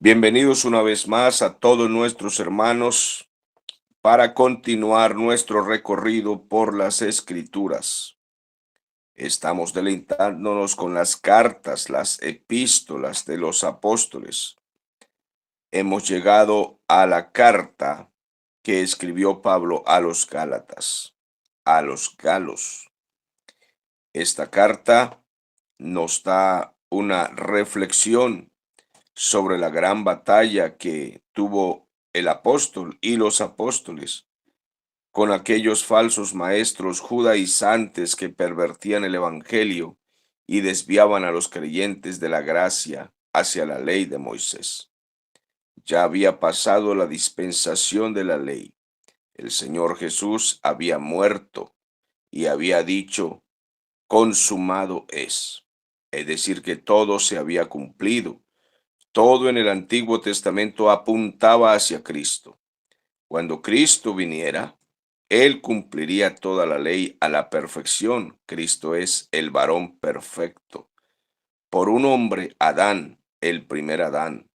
Bienvenidos una vez más a todos nuestros hermanos para continuar nuestro recorrido por las Escrituras. Estamos deleitándonos con las cartas, las epístolas de los apóstoles. Hemos llegado a la carta que escribió Pablo a los Gálatas, a los galos. Esta carta nos da una reflexión sobre la gran batalla que tuvo el apóstol y los apóstoles con aquellos falsos maestros judaizantes que pervertían el evangelio y desviaban a los creyentes de la gracia hacia la ley de Moisés. Ya había pasado la dispensación de la ley. El Señor Jesús había muerto y había dicho, consumado es decir, que todo se había cumplido. Todo en el Antiguo Testamento apuntaba hacia Cristo. Cuando Cristo viniera, Él cumpliría toda la ley a la perfección. Cristo es el varón perfecto. Por un hombre, Adán, el primer Adán,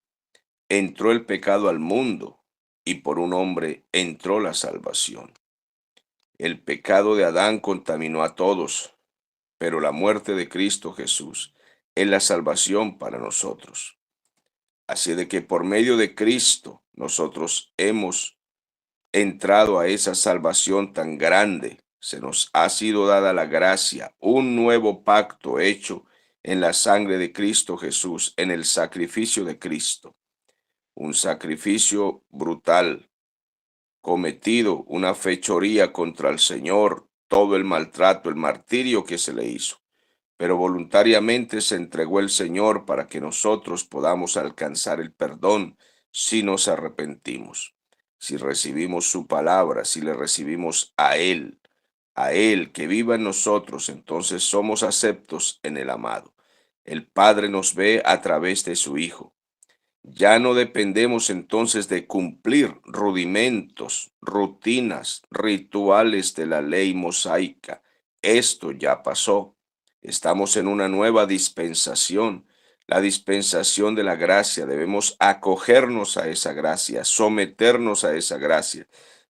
entró el pecado al mundo y por un hombre entró la salvación. El pecado de Adán contaminó a todos, pero la muerte de Cristo Jesús es la salvación para nosotros. Así de que por medio de Cristo nosotros hemos entrado a esa salvación tan grande. Se nos ha sido dada la gracia, un nuevo pacto hecho en la sangre de Cristo Jesús, en el sacrificio de Cristo. Un sacrificio brutal, cometido, una fechoría contra el Señor, todo el maltrato, el martirio que se le hizo. Pero voluntariamente se entregó el Señor para que nosotros podamos alcanzar el perdón si nos arrepentimos, si recibimos su palabra, si le recibimos a Él que viva en nosotros, entonces somos aceptos en el amado. El Padre nos ve a través de su Hijo. Ya no dependemos entonces de cumplir rudimentos, rutinas, rituales de la ley mosaica. Esto ya pasó. Estamos en una nueva dispensación, la dispensación de la gracia. Debemos acogernos a esa gracia, someternos a esa gracia,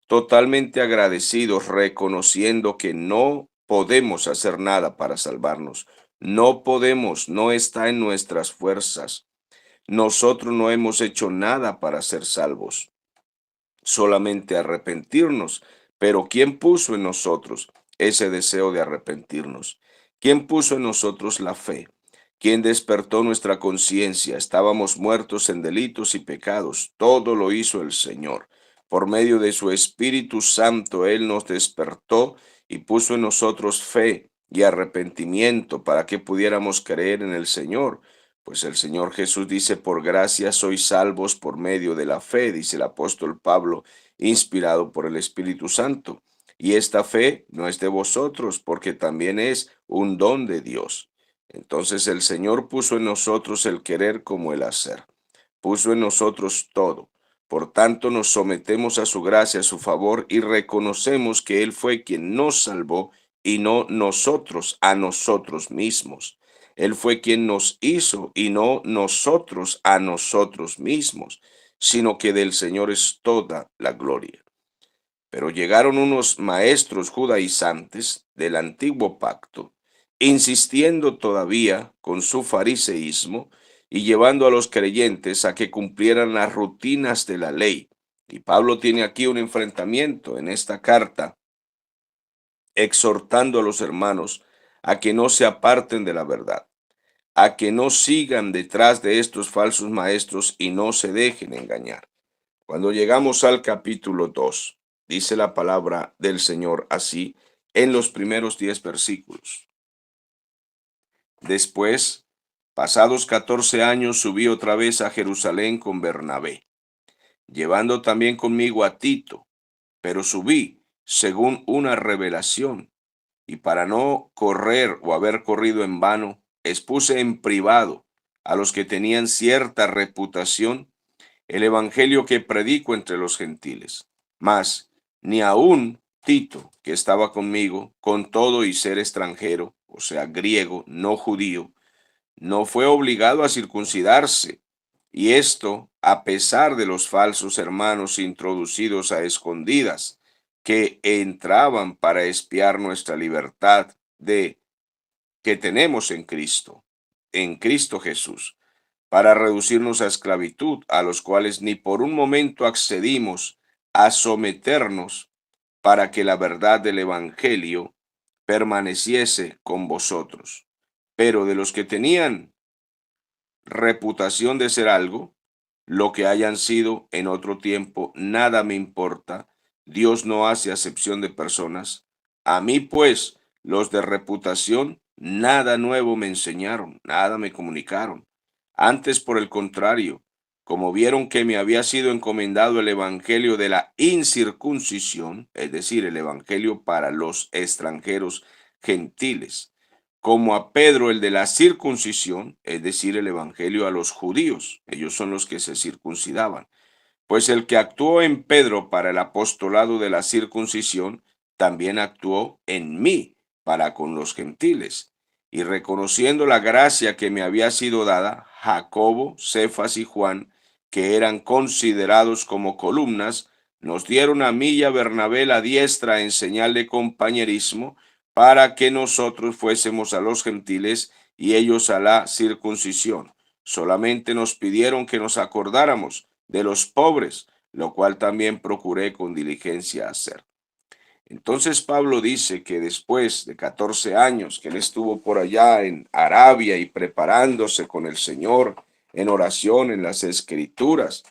totalmente agradecidos, reconociendo que no podemos hacer nada para salvarnos. No podemos, no está en nuestras fuerzas. Nosotros no hemos hecho nada para ser salvos, solamente arrepentirnos. Pero ¿quién puso en nosotros ese deseo de arrepentirnos? ¿Quién puso en nosotros la fe? ¿Quién despertó nuestra conciencia? Estábamos muertos en delitos y pecados. Todo lo hizo el Señor. Por medio de su Espíritu Santo, Él nos despertó y puso en nosotros fe y arrepentimiento para que pudiéramos creer en el Señor. Pues el Señor Jesús dice, por gracia sois salvos por medio de la fe, dice el apóstol Pablo, inspirado por el Espíritu Santo. Y esta fe no es de vosotros, porque también es un don de Dios. Entonces el Señor puso en nosotros el querer como el hacer. Puso en nosotros todo. Por tanto, nos sometemos a su gracia, a su favor, y reconocemos que Él fue quien nos salvó y no nosotros a nosotros mismos. Él fue quien nos hizo y no nosotros a nosotros mismos, sino que del Señor es toda la gloria. Pero llegaron unos maestros judaizantes del antiguo pacto, insistiendo todavía con su fariseísmo y llevando a los creyentes a que cumplieran las rutinas de la ley. Y Pablo tiene aquí un enfrentamiento en esta carta, exhortando a los hermanos a que no se aparten de la verdad, a que no sigan detrás de estos falsos maestros y no se dejen engañar. Cuando llegamos al capítulo 2, dice la palabra del Señor así en los primeros 10 versículos. Después, pasados 14 años, subí otra vez a Jerusalén con Bernabé, llevando también conmigo a Tito, pero subí según una revelación, y para no correr o haber corrido en vano, expuse en privado a los que tenían cierta reputación el evangelio que predico entre los gentiles. Mas ni aun Tito, que estaba conmigo, con todo y ser extranjero, o sea, griego, no judío, no fue obligado a circuncidarse, Y esto a pesar de los falsos hermanos introducidos a escondidas, que entraban para espiar nuestra libertad de que tenemos en Cristo Jesús, para reducirnos a esclavitud, a los cuales ni por un momento accedimos a someternos para que la verdad del Evangelio permaneciese con vosotros. Pero de los que tenían reputación de ser algo, lo que hayan sido en otro tiempo, nada me importa. Dios no hace acepción de personas. A mí, pues, los de reputación, nada nuevo me enseñaron, nada me comunicaron. Antes, por el contrario, como vieron que me había sido encomendado el evangelio de la incircuncisión, es decir, el evangelio para los extranjeros gentiles, como a Pedro el de la circuncisión, es decir, el evangelio a los judíos, ellos son los que se circuncidaban. Pues el que actuó en Pedro para el apostolado de la circuncisión, también actuó en mí para con los gentiles. Y reconociendo la gracia que me había sido dada, Jacobo, Cefas y Juan, que eran considerados como columnas, nos dieron a mí y a Bernabé la diestra en señal de compañerismo, para que nosotros fuésemos a los gentiles y ellos a la circuncisión. Solamente nos pidieron que nos acordáramos de los pobres, lo cual también procuré con diligencia hacer. Entonces Pablo dice que después de 14 años que él estuvo por allá en Arabia y preparándose con el Señor en oración en las Escrituras,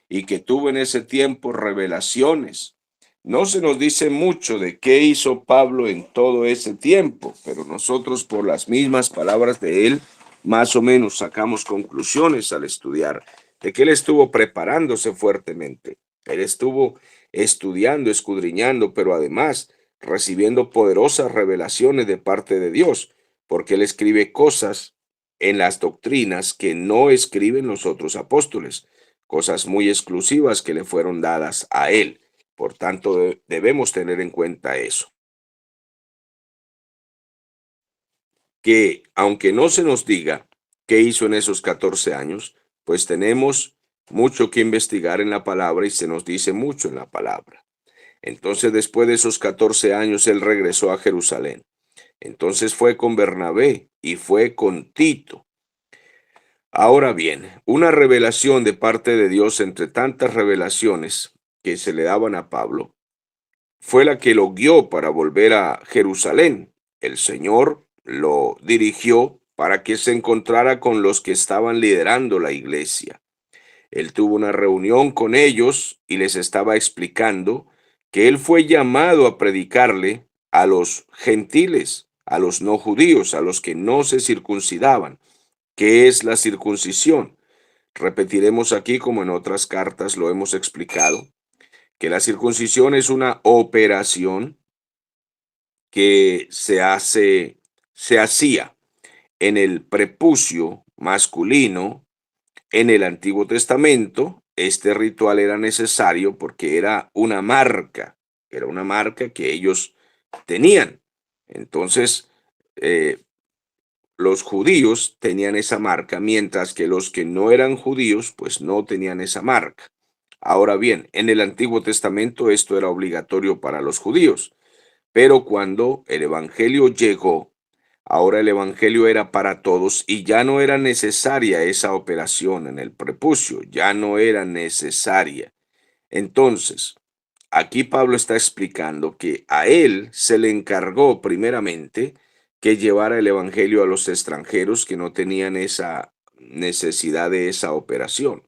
y que tuvo en ese tiempo revelaciones. No se nos dice mucho de qué hizo Pablo en todo ese tiempo, pero nosotros por las mismas palabras de él, más o menos sacamos conclusiones al estudiar de que él estuvo preparándose fuertemente. Él estuvo estudiando, escudriñando, pero además recibiendo poderosas revelaciones de parte de Dios, porque él escribe cosas en las doctrinas que no escriben los otros apóstoles, cosas muy exclusivas que le fueron dadas a él. Por tanto, debemos tener en cuenta eso, que aunque no se nos diga qué hizo en esos 14 años, pues tenemos mucho que investigar en la palabra y se nos dice mucho en la palabra. Entonces, después de esos 14 años, él regresó a Jerusalén. Entonces fue con Bernabé y fue con Tito. Ahora bien, una revelación de parte de Dios entre tantas revelaciones que se le daban a Pablo fue la que lo guió para volver a Jerusalén. El Señor lo dirigió para que se encontrara con los que estaban liderando la iglesia. Él tuvo una reunión con ellos y les estaba explicando que él fue llamado a predicarle a los gentiles, a los no judíos, a los que no se circuncidaban, que es la circuncisión. Repetiremos aquí, como en otras cartas lo hemos explicado, que la circuncisión es una operación que se hacía en el prepucio masculino en el Antiguo Testamento. Este ritual era necesario porque era una marca que ellos tenían. Entonces, eh, los judíos tenían esa marca, mientras que los que no eran judíos, pues no tenían esa marca. Ahora bien, en el Antiguo Testamento esto era obligatorio para los judíos, pero cuando el Evangelio llegó, ahora el Evangelio era para todos y ya no era necesaria esa operación en el prepucio, ya no era necesaria. Entonces, aquí Pablo está explicando que a él se le encargó primeramente que llevara el evangelio a los extranjeros que no tenían esa necesidad de esa operación,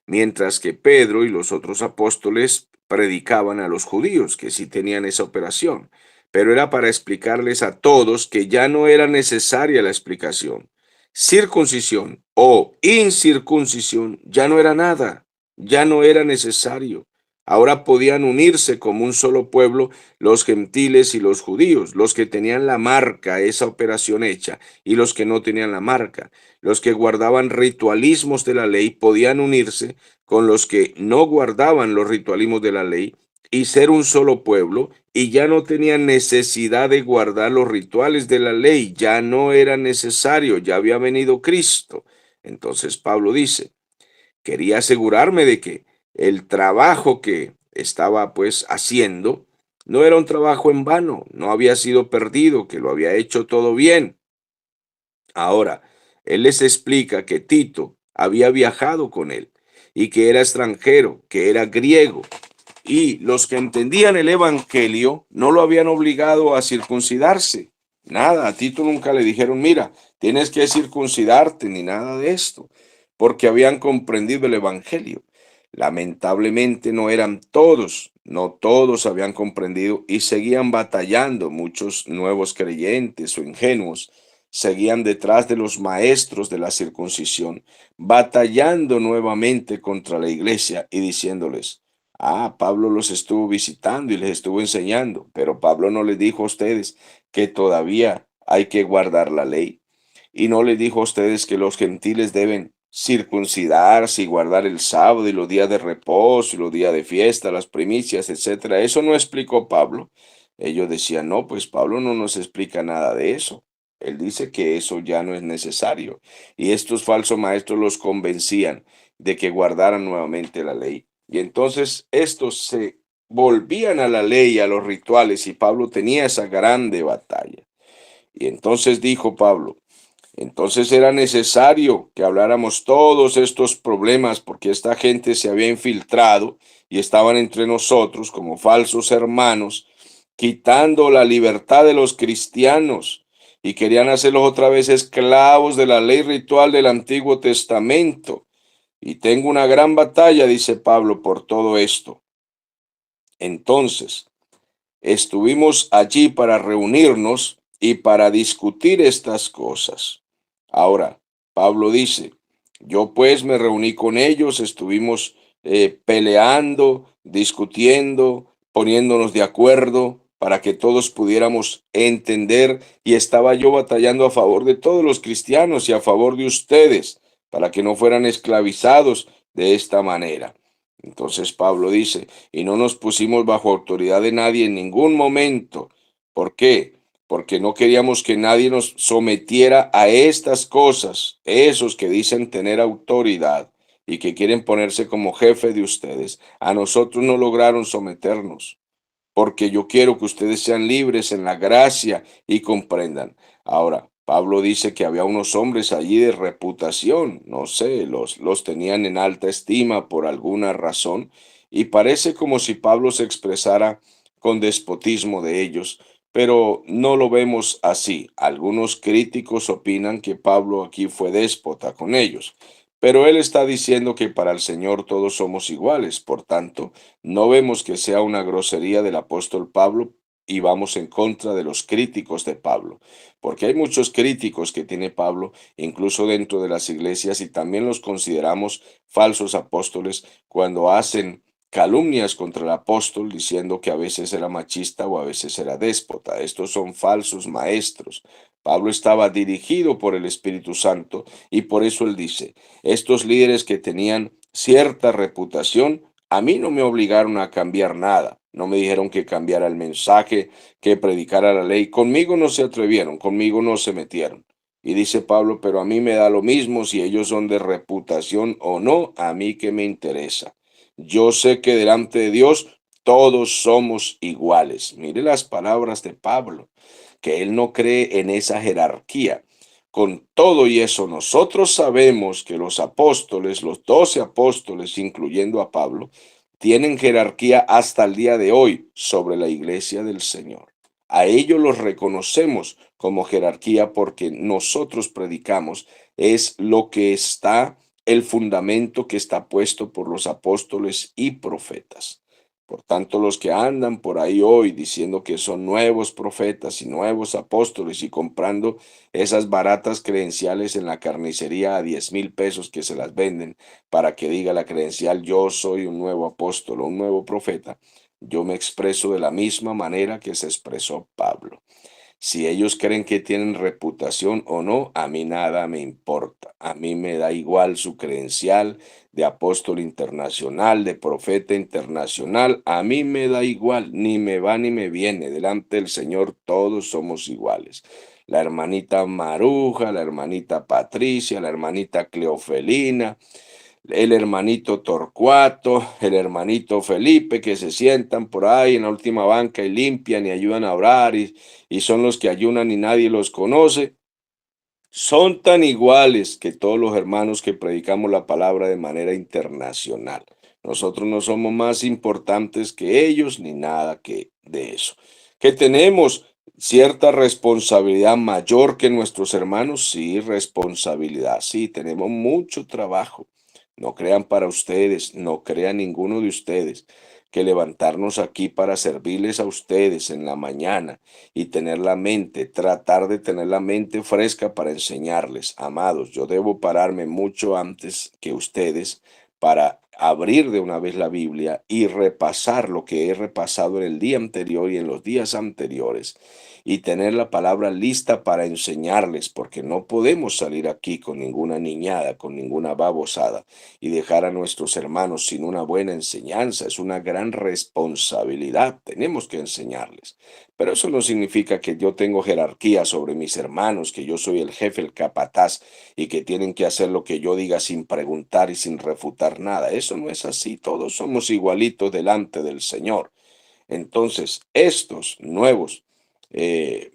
mientras que Pedro y los otros apóstoles predicaban a los judíos que sí tenían esa operación, pero era para explicarles a todos que ya no era necesaria la explicación. Circuncisión o incircuncisión ya no era nada, ya no era necesario. Ahora podían unirse como un solo pueblo los gentiles y los judíos, los que tenían la marca, esa operación hecha, y los que no tenían la marca. Los que guardaban ritualismos de la ley podían unirse con los que no guardaban los ritualismos de la ley y ser un solo pueblo, y ya no tenían necesidad de guardar los rituales de la ley, ya no era necesario, ya había venido Cristo. Entonces Pablo dice, quería asegurarme de que el trabajo que estaba pues haciendo no era un trabajo en vano, no había sido perdido, que lo había hecho todo bien. Ahora, él les explica que Tito había viajado con él y que era extranjero, que era griego, y los que entendían el evangelio no lo habían obligado a circuncidarse. Nada, a Tito nunca le dijeron, mira, tienes que circuncidarte, ni nada de esto, porque habían comprendido el evangelio. Lamentablemente no eran todos, no todos habían comprendido y seguían batallando. Muchos nuevos creyentes o ingenuos seguían detrás de los maestros de la circuncisión, batallando nuevamente contra la iglesia y diciéndoles, ah, Pablo los estuvo visitando y les estuvo enseñando, pero Pablo no les dijo a ustedes que todavía hay que guardar la ley. Y no les dijo a ustedes que los gentiles deben circuncidarse y guardar el sábado y los días de reposo y los días de fiesta, las primicias, etcétera. Eso no explicó Pablo. Ellos decían, no, pues Pablo no nos explica nada de eso. Él dice que eso ya no es necesario. Y estos falsos maestros los convencían de que guardaran nuevamente la ley. Y entonces estos se volvían a la ley, a los rituales, y Pablo tenía esa grande batalla. Y entonces dijo Pablo, entonces era necesario que habláramos todos estos problemas porque esta gente se había infiltrado y estaban entre nosotros como falsos hermanos, quitando la libertad de los cristianos y querían hacerlos otra vez esclavos de la ley ritual del Antiguo Testamento. Y tengo una gran batalla, dice Pablo, por todo esto. Entonces, estuvimos allí para reunirnos y para discutir estas cosas. Ahora, Pablo dice, yo pues me reuní con ellos, estuvimos peleando, discutiendo, poniéndonos de acuerdo para que todos pudiéramos entender y estaba yo batallando a favor de todos los cristianos y a favor de ustedes para que no fueran esclavizados de esta manera. Entonces Pablo dice, y no nos pusimos bajo autoridad de nadie en ningún momento. ¿Por qué? Porque no queríamos que nadie nos sometiera a estas cosas, esos que dicen tener autoridad y que quieren ponerse como jefe de ustedes. A nosotros no lograron someternos porque yo quiero que ustedes sean libres en la gracia y comprendan. Ahora, Pablo dice que había unos hombres allí de reputación, no sé, los tenían en alta estima por alguna razón, y parece como si Pablo se expresara con despotismo de ellos, pero no lo vemos así. Algunos críticos opinan que Pablo aquí fue déspota con ellos, pero él está diciendo que para el Señor todos somos iguales, por tanto, no vemos que sea una grosería del apóstol Pablo y vamos en contra de los críticos de Pablo, porque hay muchos críticos que tiene Pablo, incluso dentro de las iglesias, y también los consideramos falsos apóstoles cuando hacen calumnias contra el apóstol diciendo que a veces era machista o a veces era déspota. Estos son falsos maestros. Pablo estaba dirigido por el Espíritu Santo y por eso él dice, estos líderes que tenían cierta reputación, a mí no me obligaron a cambiar nada, no me dijeron que cambiara el mensaje, que predicara la ley. Conmigo no se atrevieron, conmigo no se metieron. Y dice Pablo, pero a mí me da lo mismo si ellos son de reputación o no, a mí que me interesa. Yo sé que delante de Dios todos somos iguales. Mire las palabras de Pablo, que él no cree en esa jerarquía. Con todo y eso, nosotros sabemos que los apóstoles, los 12 apóstoles, incluyendo a Pablo, tienen jerarquía hasta el día de hoy sobre la iglesia del Señor. A ellos los reconocemos como jerarquía porque nosotros predicamos, es lo que está, el fundamento que está puesto por los apóstoles y profetas. Por tanto, los que andan por ahí hoy diciendo que son nuevos profetas y nuevos apóstoles y comprando esas baratas credenciales en la carnicería a 10,000 pesos que se las venden para que diga la credencial, yo soy un nuevo apóstol o un nuevo profeta, yo me expreso de la misma manera que se expresó Pablo. Si ellos creen que tienen reputación o no, a mí nada me importa. A mí me da igual su credencial de apóstol internacional, de profeta internacional. A mí me da igual, ni me va ni me viene. Delante del Señor todos somos iguales. La hermanita Maruja, la hermanita Patricia, la hermanita Cleofelina, el hermanito Torcuato, el hermanito Felipe, que se sientan por ahí en la última banca y limpian y ayudan a orar y son los que ayunan y nadie los conoce. Son tan iguales que todos los hermanos que predicamos la palabra de manera internacional. Nosotros no somos más importantes que ellos ni nada que de eso. Que tenemos cierta responsabilidad mayor que nuestros hermanos, sí, responsabilidad, sí, tenemos mucho trabajo. No crean para ustedes, no crean ninguno de ustedes que levantarnos aquí para servirles a ustedes en la mañana y tener la mente, tratar de tener la mente fresca para enseñarles. Amados, yo debo pararme mucho antes que ustedes para abrir de una vez la Biblia y repasar lo que he repasado en el día anterior y en los días anteriores y tener la palabra lista para enseñarles, porque no podemos salir aquí con ninguna niñada, con ninguna babosada y dejar a nuestros hermanos sin una buena enseñanza. Es una gran responsabilidad, tenemos que enseñarles. Pero eso no significa que yo tengo jerarquía sobre mis hermanos, que yo soy el jefe, el capataz, y que tienen que hacer lo que yo diga sin preguntar y sin refutar nada. Eso no es así. Todos somos igualitos delante del Señor. Entonces, estos nuevos eh,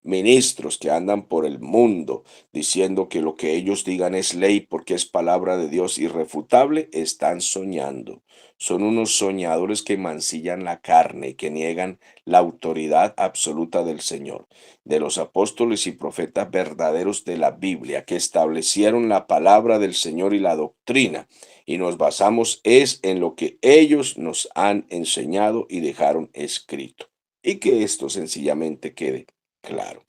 ministros que andan por el mundo diciendo que lo que ellos digan es ley porque es palabra de Dios irrefutable, están soñando. Son unos soñadores que mancillan la carne y que niegan la autoridad absoluta del Señor, de los apóstoles y profetas verdaderos de la Biblia, que establecieron la palabra del Señor y la doctrina y nos basamos es en lo que ellos nos han enseñado y dejaron escrito. Y que esto sencillamente quede claro.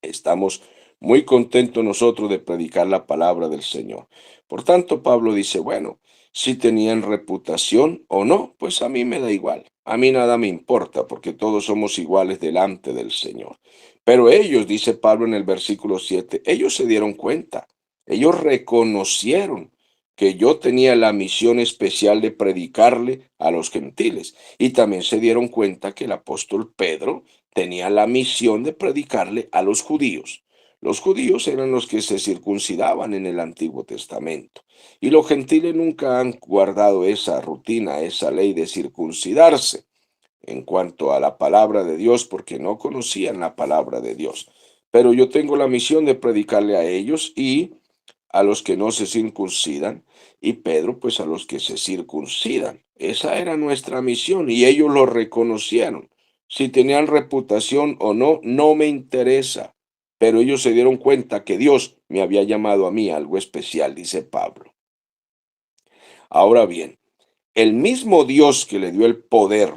Estamos muy contentos nosotros de predicar la palabra del Señor. Por tanto, Pablo dice, bueno, si tenían reputación o no, pues a mí me da igual. A mí nada me importa porque todos somos iguales delante del Señor. Pero ellos, dice Pablo en el versículo 7, ellos se dieron cuenta, ellos reconocieron que yo tenía la misión especial de predicarle a los gentiles y también se dieron cuenta que el apóstol Pedro tenía la misión de predicarle a los judíos. Los judíos eran los que se circuncidaban en el Antiguo Testamento y los gentiles nunca han guardado esa rutina, esa ley de circuncidarse en cuanto a la palabra de Dios porque no conocían la palabra de Dios. Pero yo tengo la misión de predicarle a ellos y a los que no se circuncidan, y Pedro pues a los que se circuncidan. Esa era nuestra misión y ellos lo reconocieron. Si tenían reputación o no, no me interesa. Pero ellos se dieron cuenta que Dios me había llamado a mí a algo especial, dice Pablo. Ahora bien, el mismo Dios que le dio el poder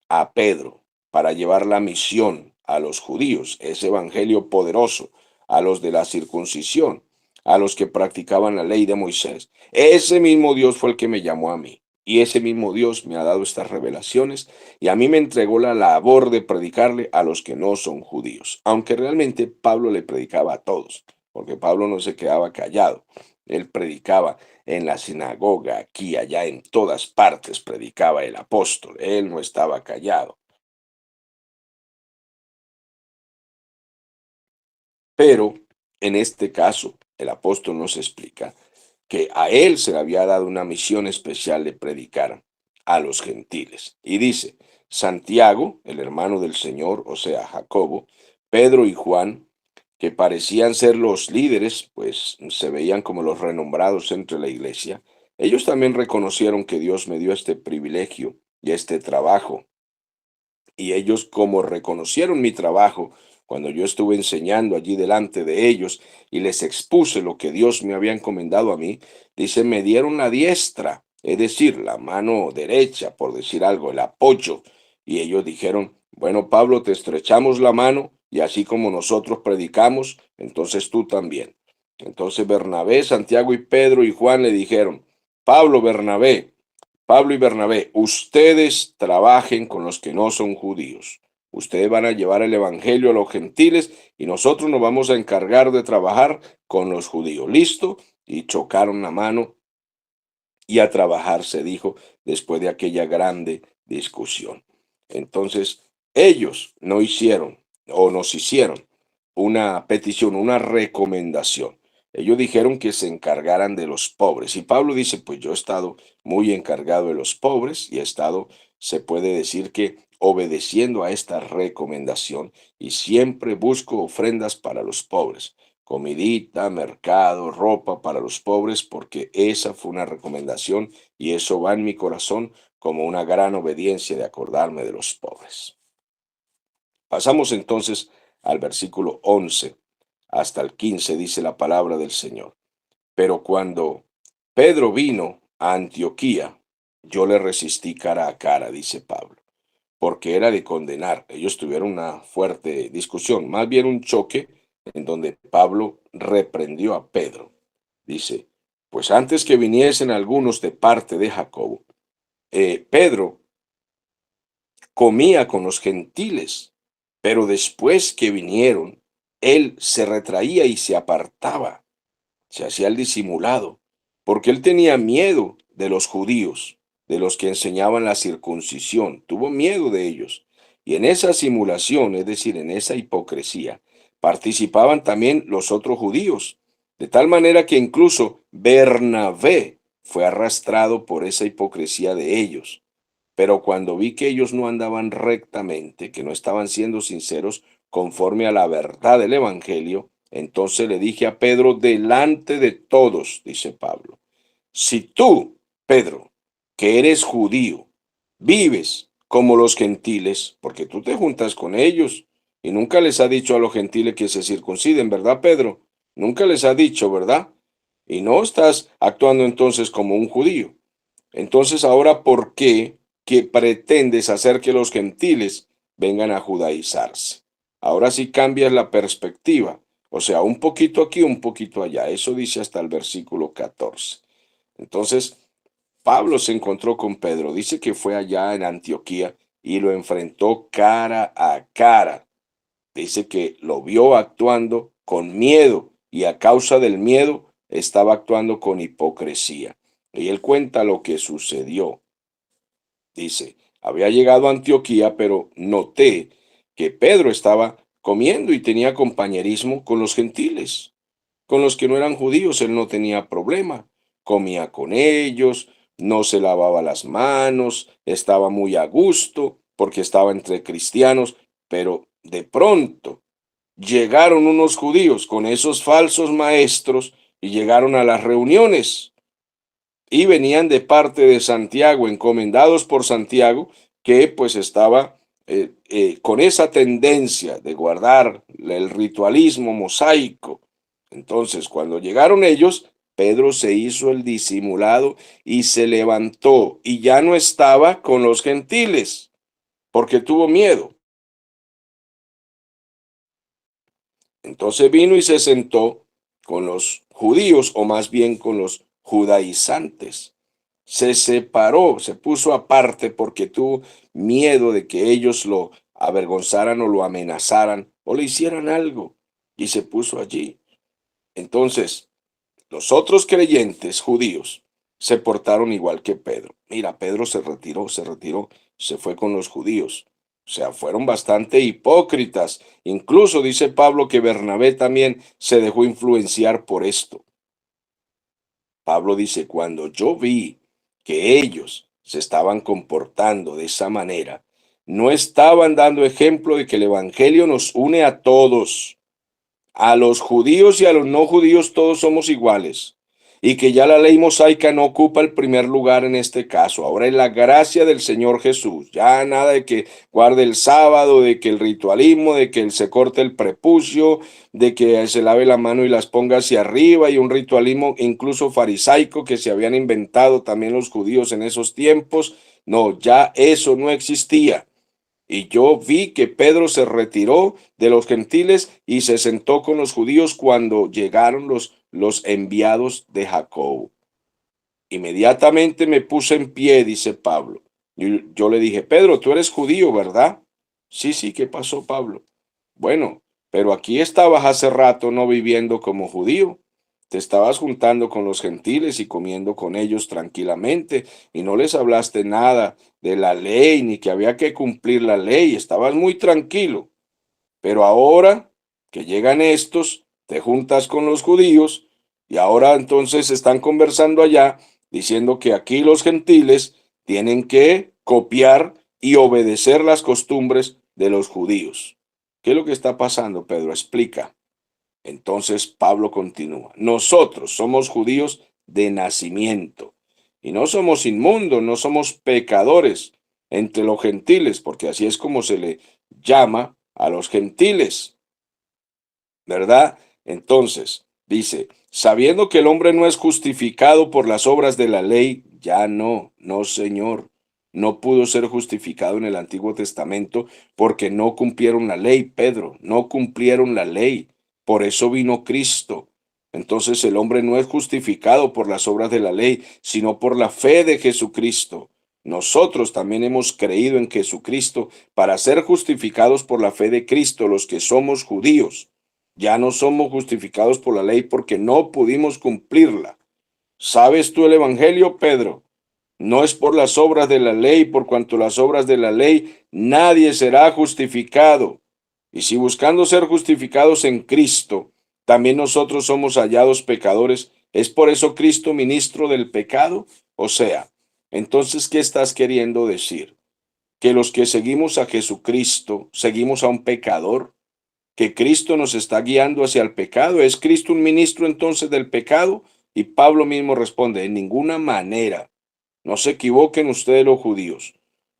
a Pedro para llevar la misión a los judíos, ese evangelio poderoso, a los de la circuncisión, a los que practicaban la ley de Moisés, ese mismo Dios fue el que me llamó a mí. Y ese mismo Dios me ha dado estas revelaciones y a mí me entregó la labor de predicarle a los que no son judíos. Aunque realmente Pablo le predicaba a todos, porque Pablo no se quedaba callado. Él predicaba en la sinagoga, aquí, allá, en todas partes predicaba el apóstol. Él no estaba callado. Pero en este caso, el apóstol nos explica que a él se le había dado una misión especial de predicar a los gentiles. Y dice, Santiago, el hermano del Señor, o sea, Jacobo, Pedro y Juan, que parecían ser los líderes, pues se veían como los renombrados entre la iglesia, ellos también reconocieron que Dios me dio este privilegio y este trabajo y ellos como reconocieron mi trabajo cuando yo estuve enseñando allí delante de ellos y les expuse lo que Dios me había encomendado a mí, dice, me dieron la diestra, es decir, la mano derecha, por decir algo, el apoyo. Y ellos dijeron, bueno, Pablo, te estrechamos la mano y así como nosotros predicamos, entonces tú también. Entonces Bernabé, Santiago y Pedro y Juan le dijeron, Pablo, Bernabé, Pablo y Bernabé, ustedes trabajen con los que no son judíos. Ustedes van a llevar el evangelio a los gentiles y nosotros nos vamos a encargar de trabajar con los judíos. ¿Listo? Y chocaron la mano y a trabajar, se dijo, después de aquella grande discusión. Entonces, ellos no hicieron o nos hicieron una petición, una recomendación. ellos dijeron que se encargaran de los pobres. Y Pablo dice, pues yo he estado muy encargado de los pobres y he estado, se puede decir que obedeciendo a esta recomendación y siempre busco ofrendas para los pobres, comidita, mercado, ropa para los pobres, porque esa fue una recomendación y eso va en mi corazón como una gran obediencia de acordarme de los pobres. Pasamos entonces al versículo 11 hasta el 15, dice la palabra del Señor. Pero cuando Pedro vino a Antioquía, yo le resistí cara a cara, dice Pablo, porque era de condenar. Ellos tuvieron una fuerte discusión, más bien un choque en donde Pablo reprendió a Pedro. Dice, pues antes que viniesen algunos de parte de Jacobo, Pedro comía con los gentiles, pero después que vinieron, él se retraía y se apartaba, se hacía el disimulado, porque él tenía miedo de los judíos, de los que enseñaban la circuncisión, tuvo miedo de ellos. Y en esa simulación, es decir, en esa hipocresía, participaban también los otros judíos, de tal manera que incluso Bernabé fue arrastrado por esa hipocresía de ellos. Pero cuando vi que ellos no andaban rectamente, que no estaban siendo sinceros conforme a la verdad del Evangelio, entonces le dije a Pedro delante de todos, dice Pablo, si tú, Pedro, que eres judío, vives como los gentiles, porque tú te juntas con ellos y nunca les ha dicho a los gentiles que se circunciden, ¿verdad, Pedro? Nunca les ha dicho, ¿verdad? Y no estás actuando entonces como un judío. Entonces ahora, ¿por qué que pretendes hacer que los gentiles vengan a judaizarse? Ahora sí cambias la perspectiva. O sea, un poquito aquí, un poquito allá. Eso dice hasta el versículo 14. Entonces, Pablo se encontró con Pedro. Dice que fue allá en Antioquía y lo enfrentó cara a cara. Dice que lo vio actuando con miedo y a causa del miedo estaba actuando con hipocresía. Y él cuenta lo que sucedió. Dice, había llegado a Antioquía, pero noté que Pedro estaba comiendo y tenía compañerismo con los gentiles, con los que no eran judíos, él no tenía problema. Comía con ellos, no se lavaba las manos, estaba muy a gusto porque estaba entre cristianos, pero de pronto llegaron unos judíos con esos falsos maestros y llegaron a las reuniones y venían de parte de Santiago, encomendados por Santiago, que pues estaba con esa tendencia de guardar el ritualismo mosaico. Entonces, cuando llegaron ellos, Pedro se hizo el disimulado y se levantó y ya no estaba con los gentiles, porque tuvo miedo. Entonces vino y se sentó con los judíos, o más bien con los judaizantes. Se separó, se puso aparte porque tuvo miedo de que ellos lo avergonzaran o lo amenazaran o le hicieran algo. Y se puso allí. Entonces, los otros creyentes judíos se portaron igual que Pedro. Mira, Pedro se retiró, se fue con los judíos. O sea, fueron bastante hipócritas. Incluso dice Pablo que Bernabé también se dejó influenciar por esto. Pablo dice, cuando yo vi que ellos se estaban comportando de esa manera, no estaban dando ejemplo de que el Evangelio nos une a todos. A los judíos y a los no judíos todos somos iguales. Y que ya la ley mosaica no ocupa el primer lugar en este caso. Ahora es la gracia del Señor Jesús. Ya nada de que guarde el sábado, de que el ritualismo, de que él se corte el prepucio, de que se lave la mano y las ponga hacia arriba, y un ritualismo incluso farisaico que se habían inventado también los judíos en esos tiempos. No, ya eso no existía. Y yo vi que Pedro se retiró de los gentiles y se sentó con los judíos cuando llegaron los enviados de Jacob. Inmediatamente me puse en pie, dice Pablo. Yo le dije, Pedro, tú eres judío, ¿verdad? Sí, sí, ¿qué pasó, Pablo? Bueno, pero aquí estabas hace rato no viviendo como judío. Te estabas juntando con los gentiles y comiendo con ellos tranquilamente y no les hablaste nada de la ley ni que había que cumplir la ley. Estabas muy tranquilo. Pero ahora que llegan estos, te juntas con los judíos Y ahora entonces están conversando allá diciendo que aquí los gentiles tienen que copiar y obedecer las costumbres de los judíos. ¿Qué es lo que está pasando, Pedro? Explica. Entonces Pablo continúa. Nosotros somos judíos de nacimiento y no somos inmundos, no somos pecadores entre los gentiles, porque así es como se le llama a los gentiles, ¿verdad? Entonces, dice, sabiendo que el hombre no es justificado por las obras de la ley, ya no, no, Señor. No pudo ser justificado en el Antiguo Testamento porque no cumplieron la ley, Pedro, no cumplieron la ley. Por eso vino Cristo. Entonces el hombre no es justificado por las obras de la ley, sino por la fe de Jesucristo. Nosotros también hemos creído en Jesucristo para ser justificados por la fe de Cristo, los que somos judíos. Ya no somos justificados por la ley porque no pudimos cumplirla. ¿Sabes tú el Evangelio, Pedro? No es por las obras de la ley, por cuanto las obras de la ley nadie será justificado. Y si buscando ser justificados en Cristo, también nosotros somos hallados pecadores, ¿es por eso Cristo ministro del pecado? O sea, entonces, ¿qué estás queriendo decir? ¿Que los que seguimos a Jesucristo seguimos a un pecador? ¿Que Cristo nos está guiando hacia el pecado? ¿Es Cristo un ministro entonces del pecado? Y Pablo mismo responde, en ninguna manera. No se equivoquen ustedes los judíos,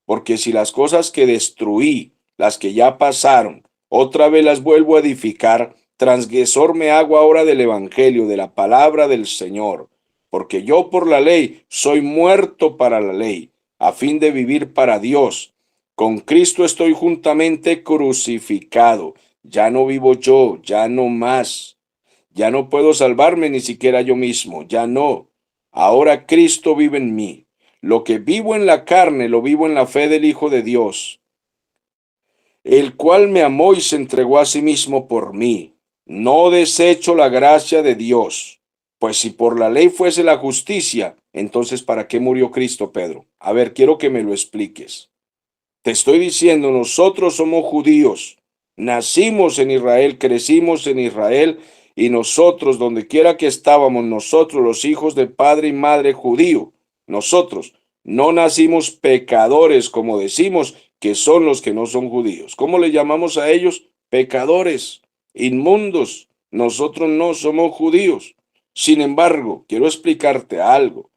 porque si las cosas que destruí, las que ya pasaron, otra vez las vuelvo a edificar, transgresor me hago ahora del evangelio, de la palabra del Señor, porque yo por la ley soy muerto para la ley, a fin de vivir para Dios. Con Cristo estoy juntamente crucificado. Ya no vivo yo, ya no más. Ya no puedo salvarme ni siquiera yo mismo, ya no. Ahora Cristo vive en mí. Lo que vivo en la carne, lo vivo en la fe del Hijo de Dios, el cual me amó y se entregó a sí mismo por mí. No desecho la gracia de Dios, pues si por la ley fuese la justicia, entonces ¿para qué murió Cristo, Pedro? A ver, quiero que me lo expliques. Te estoy diciendo, nosotros somos judíos, nacimos en Israel, crecimos en Israel, y nosotros, donde quiera que estábamos, nosotros los hijos de padre y madre judío, nosotros no nacimos pecadores, como decimos, que son los que no son judíos. ¿Cómo le llamamos a ellos? Pecadores, inmundos. Nosotros no somos judíos. Sin embargo, quiero explicarte algo.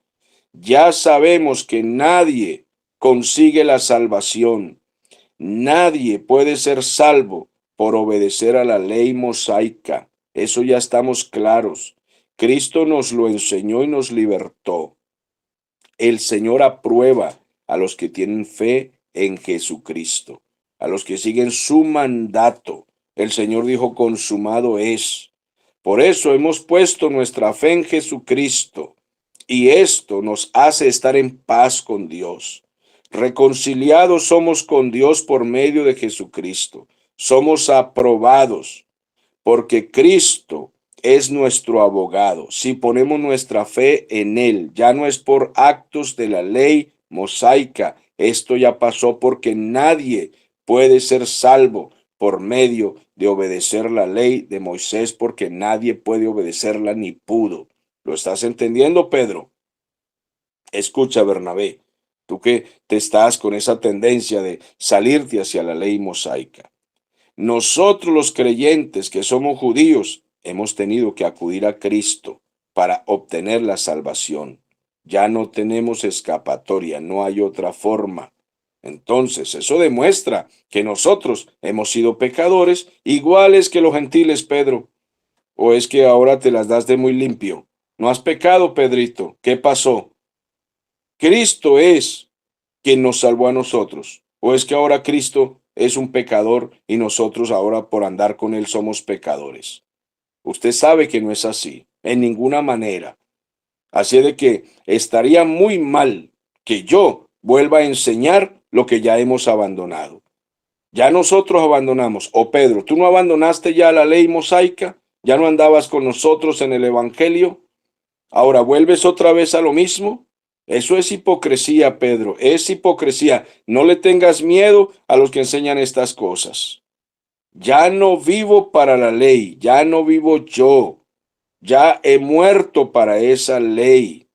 Ya sabemos que nadie consigue la salvación. Nadie puede ser salvo por obedecer a la ley mosaica. Eso ya estamos claros. Cristo nos lo enseñó y nos libertó. El Señor aprueba a los que tienen fe en Jesucristo, a los que siguen su mandato. El Señor dijo, consumado es. Por eso hemos puesto nuestra fe en Jesucristo y esto nos hace estar en paz con Dios. Reconciliados somos con Dios por medio de Jesucristo. Somos aprobados porque Cristo es nuestro abogado. Si ponemos nuestra fe en Él, ya no es por actos de la ley mosaica. Esto ya pasó porque nadie puede ser salvo por medio de obedecer la ley de Moisés, porque nadie puede obedecerla ni pudo. ¿Lo estás entendiendo, Pedro? Escucha, Bernabé, tú que te estás con esa tendencia de salirte hacia la ley mosaica. Nosotros los creyentes que somos judíos hemos tenido que acudir a Cristo para obtener la salvación. Ya no tenemos escapatoria, no hay otra forma. Entonces, eso demuestra que nosotros hemos sido pecadores iguales que los gentiles, Pedro. ¿O es que ahora te las das de muy limpio? ¿No has pecado, Pedrito? ¿Qué pasó? Cristo es quien nos salvó a nosotros. ¿O es que ahora Cristo es un pecador y nosotros ahora por andar con Él somos pecadores? Usted sabe que no es así, en ninguna manera. Así de que estaría muy mal que yo vuelva a enseñar lo que ya hemos abandonado. Ya nosotros abandonamos. O Pedro, ¿tú no abandonaste ya la ley mosaica? ¿Ya no andabas con nosotros en el Evangelio? ¿Ahora vuelves otra vez a lo mismo? Eso es hipocresía, Pedro, es hipocresía. No le tengas miedo a los que enseñan estas cosas. Ya no vivo para la ley, ya no vivo yo. Ya he muerto para esa ley.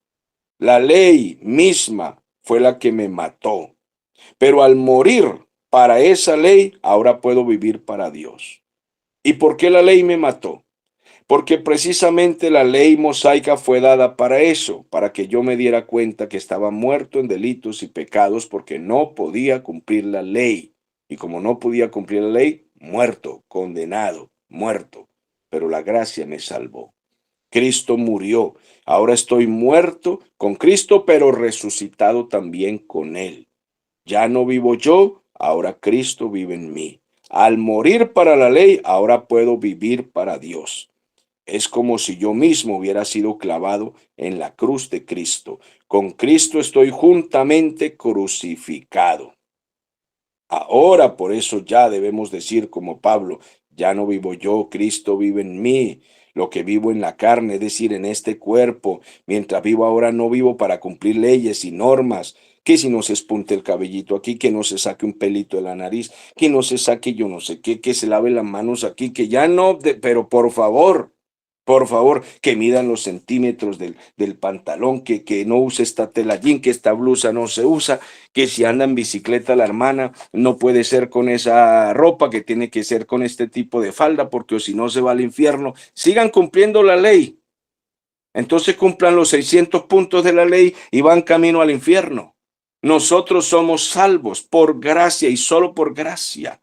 La ley misma fue la que me mató. Pero al morir para esa ley, ahora puedo vivir para Dios. ¿Y por qué la ley me mató? Porque precisamente la ley mosaica fue dada para eso, para que yo me diera cuenta que estaba muerto en delitos y pecados porque no podía cumplir la ley. Y como no podía cumplir la ley, muerto, condenado, muerto. Pero la gracia me salvó. Cristo murió. Ahora estoy muerto con Cristo, pero resucitado también con Él. Ya no vivo yo, ahora Cristo vive en mí. Al morir para la ley, ahora puedo vivir para Dios. Es como si yo mismo hubiera sido clavado en la cruz de Cristo. Con Cristo estoy juntamente crucificado. Ahora por eso ya debemos decir como Pablo, ya no vivo yo, Cristo vive en mí. Lo que vivo en la carne, es decir, en este cuerpo, mientras vivo ahora no vivo para cumplir leyes y normas. Que si no se espunte el cabellito aquí, que no se saque un pelito de la nariz, que no se saque yo no sé qué, que se lave las manos aquí, que ya no, pero por favor, que midan los centímetros del pantalón, que no use esta tela jean, que esta blusa no se usa, que si anda en bicicleta la hermana no puede ser con esa ropa, que tiene que ser con este tipo de falda, porque o si no se va al infierno. Sigan cumpliendo la ley. Entonces cumplan los 600 puntos de la ley y van camino al infierno. Nosotros somos salvos por gracia y solo por gracia.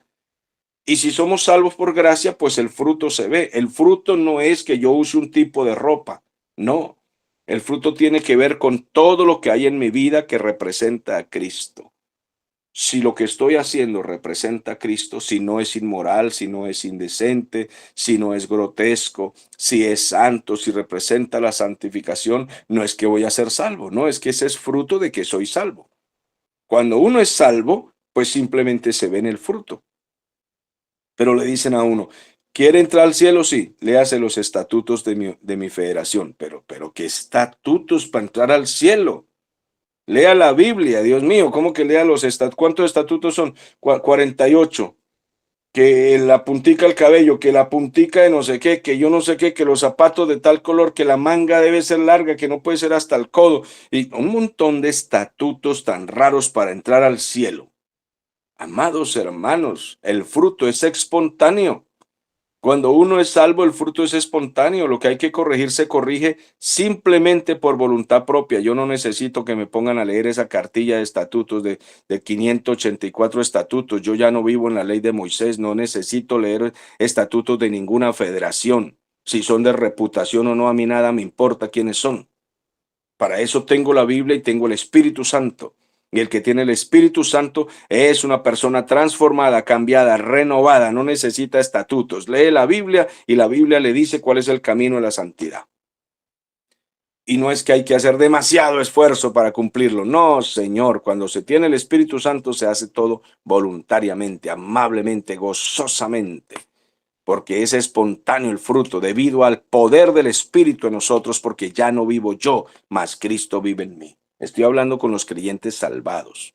Y si somos salvos por gracia, pues el fruto se ve. El fruto no es que yo use un tipo de ropa, no. El fruto tiene que ver con todo lo que hay en mi vida que representa a Cristo. Si lo que estoy haciendo representa a Cristo, si no es inmoral, si no es indecente, si no es grotesco, si es santo, si representa la santificación, no es que voy a ser salvo, no, es que ese es fruto de que soy salvo. Cuando uno es salvo, pues simplemente se ve en el fruto. Pero le dicen a uno, ¿quiere entrar al cielo? Sí, léase los estatutos de mi federación. Pero ¿qué estatutos para entrar al cielo? Lea la Biblia, Dios mío, ¿cómo que lea los estatutos? ¿Cuántos estatutos son? 48. Que la puntica del cabello, que la puntica de no sé qué, que yo no sé qué, que los zapatos de tal color, que la manga debe ser larga, que no puede ser hasta el codo. Y un montón de estatutos tan raros para entrar al cielo. Amados hermanos, el fruto es espontáneo. Cuando uno es salvo, el fruto es espontáneo. Lo que hay que corregir se corrige simplemente por voluntad propia. Yo no necesito que me pongan a leer esa cartilla de estatutos de 584 estatutos. Yo ya no vivo en la ley de Moisés. No necesito leer estatutos de ninguna federación. Si son de reputación o no, a mí nada me importa quiénes son. Para eso tengo la Biblia y tengo el Espíritu Santo. Y el que tiene el Espíritu Santo es una persona transformada, cambiada, renovada, no necesita estatutos. Lee la Biblia y la Biblia le dice cuál es el camino de la santidad. Y no es que hay que hacer demasiado esfuerzo para cumplirlo. No, Señor, cuando se tiene el Espíritu Santo se hace todo voluntariamente, amablemente, gozosamente, porque es espontáneo el fruto debido al poder del Espíritu en nosotros, porque ya no vivo yo, mas Cristo vive en mí. Estoy hablando con los creyentes salvados,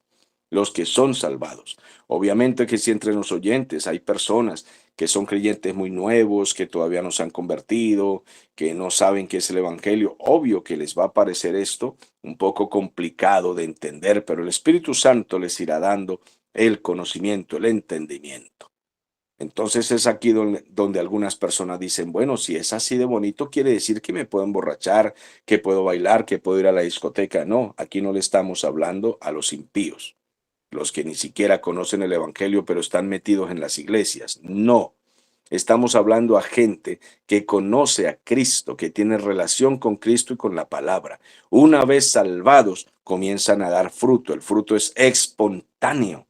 los que son salvados. Obviamente que si entre los oyentes hay personas que son creyentes muy nuevos, que todavía no se han convertido, que no saben qué es el Evangelio, obvio que les va a parecer esto un poco complicado de entender, pero el Espíritu Santo les irá dando el conocimiento, el entendimiento. Entonces es aquí donde algunas personas dicen, bueno, si es así de bonito, quiere decir que me puedo emborrachar, que puedo bailar, que puedo ir a la discoteca. No, aquí no le estamos hablando a los impíos, los que ni siquiera conocen el Evangelio, pero están metidos en las iglesias. No, estamos hablando a gente que conoce a Cristo, que tiene relación con Cristo y con la palabra. Una vez salvados, comienzan a dar fruto. El fruto es espontáneo.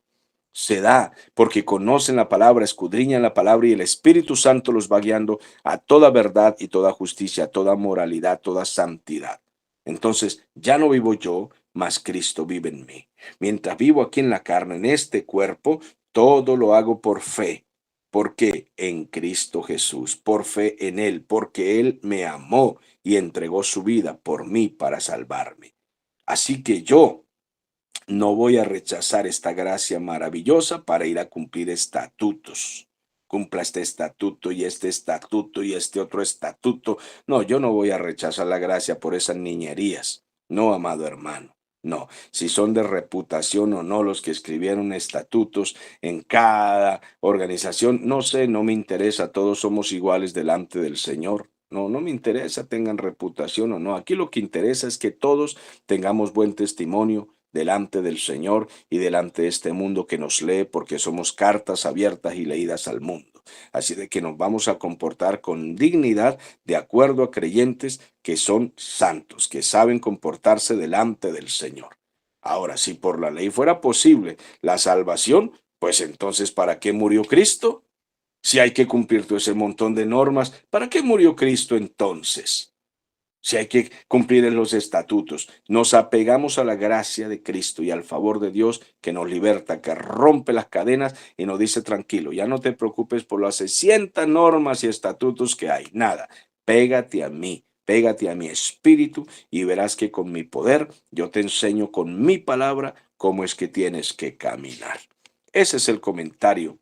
Se da porque conocen la palabra, escudriñan la palabra y el Espíritu Santo los va guiando a toda verdad y toda justicia, a toda moralidad, toda santidad. Entonces, ya no vivo yo, mas Cristo vive en mí. Mientras vivo aquí en la carne, en este cuerpo, todo lo hago por fe. ¿Por qué? En Cristo Jesús, por fe en Él, porque Él me amó y entregó su vida por mí para salvarme. Así que yo no voy a rechazar esta gracia maravillosa para ir a cumplir estatutos. cumpla este estatuto y este otro estatuto. No, yo no voy a rechazar la gracia por esas niñerías. No, amado hermano. No, si son de reputación o no los que escribieron estatutos en cada organización, no sé, no me interesa, todos somos iguales delante del Señor. No, no me interesa tengan reputación o no. Aquí lo que interesa es que todos tengamos buen testimonio delante del Señor y delante de este mundo que nos lee, porque somos cartas abiertas y leídas al mundo. Así de que nos vamos a comportar con dignidad de acuerdo a creyentes que son santos, que saben comportarse delante del Señor. Ahora, si por la ley fuera posible la salvación, pues entonces, ¿para qué murió Cristo? Si hay que cumplir todo ese montón de normas, ¿para qué murió Cristo entonces? Si hay que cumplir en los estatutos, nos apegamos a la gracia de Cristo y al favor de Dios que nos liberta, que rompe las cadenas y nos dice tranquilo, ya no te preocupes por las 600 normas y estatutos que hay, nada, pégate a mí. Pégate a mi espíritu y verás que con mi poder yo te enseño con mi palabra cómo es que tienes que caminar. Ese es el comentario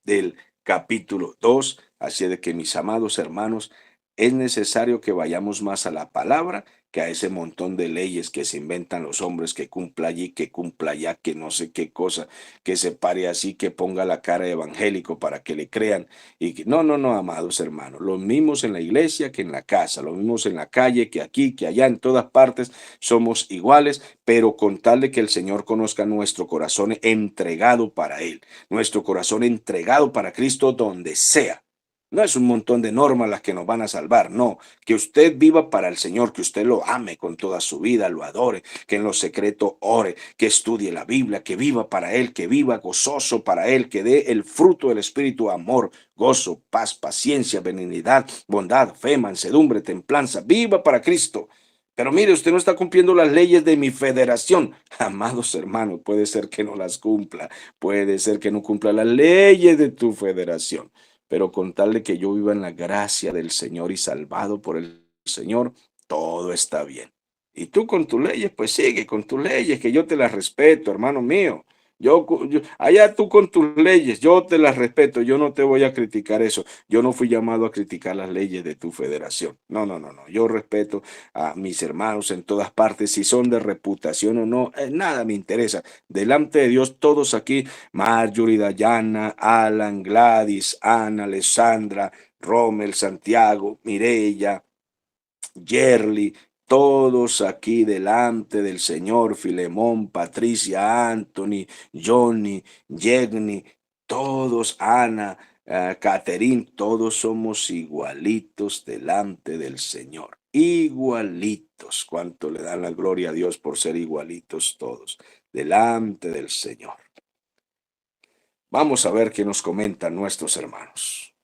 del capítulo 2. Así de que, mis amados hermanos, es necesario que vayamos más a la palabra que a ese montón de leyes que se inventan los hombres, que cumpla allí, que cumpla allá, que no sé qué cosa, que se pare así, que ponga la cara de evangélico para que le crean. Y que, no, no, no, amados hermanos, los mismos en la iglesia que en la casa, los mismos en la calle, que aquí, que allá, en todas partes, somos iguales, pero con tal de que el Señor conozca nuestro corazón entregado para Él, nuestro corazón entregado para Cristo donde sea. No es un montón de normas las que nos van a salvar, no. Que usted viva para el Señor, que usted lo ame con toda su vida, lo adore, que en lo secreto ore, que estudie la Biblia, que viva para Él, que viva gozoso para Él, que dé el fruto del Espíritu, amor, gozo, paz, paciencia, benignidad, bondad, fe, mansedumbre, templanza. Viva para Cristo. Pero mire, usted no está cumpliendo las leyes de mi federación. Amados hermanos, puede ser que no las cumpla, puede ser que no cumpla las leyes de tu federación, pero con tal de que yo viva en la gracia del Señor y salvado por el Señor, todo está bien. Y tú con tus leyes, pues sigue con tus leyes, que yo te las respeto, hermano mío. Allá tú con tus leyes, yo te las respeto, yo no te voy a criticar eso. Yo no fui llamado a criticar las leyes de tu federación. No, no, no, no. Yo respeto a mis hermanos en todas partes, si son de reputación o no, nada me interesa. Delante de Dios, todos aquí, Marjorie, Dayana, Alan, Gladys, Ana, Alessandra, Rommel, Santiago, Mireya, Yerly, todos aquí delante del Señor, Filemón, Patricia, Anthony, Johnny, Jenny, todos, Ana, Catherine, todos somos igualitos delante del Señor. Igualitos. Cuánto le dan la gloria a Dios por ser igualitos todos delante del Señor. Vamos a ver qué nos comentan nuestros hermanos.